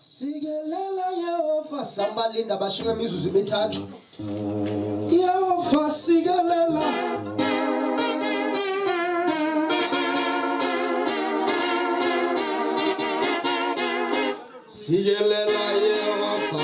Sigelela Yehova sambalinda bashinga imizuzu emithathu. Yehova sigelela. Sigelela Yehova.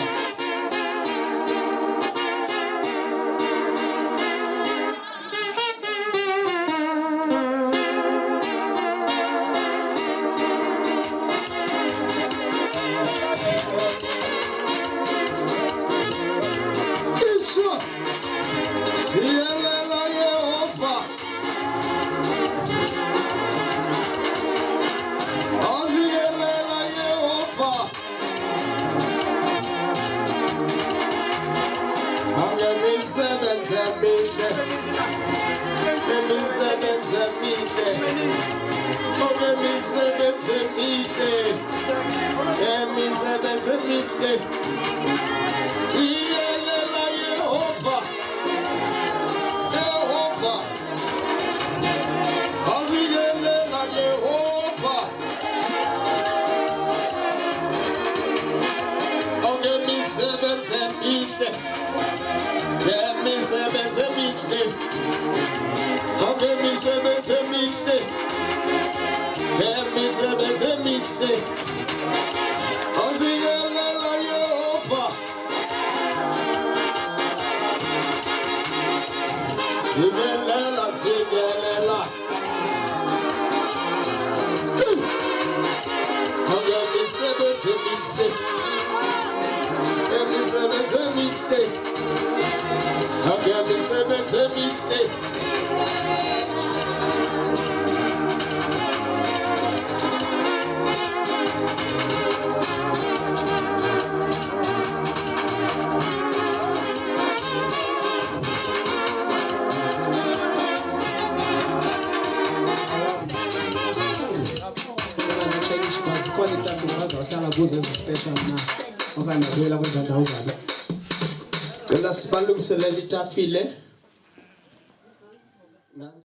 Sigelela Yehova. Sigelela Yehova. Angemisebenze mihle. Angemisebenze mihle. Angemisebenze mihle. Angemisebenze mihle. Sigelela Yehova. Yehova. Sigelela Yehova. Angemisebenze mihle. Angemisebenze mihle. Angemisebenze mihle. Angemisebenze mihle. Sigelela Yehova. Sigelela, sigelela. Angemisebenze mihle. Angemisebenze mihle. Angemisebenze mihle. Ngicela sibalungiselele itafile.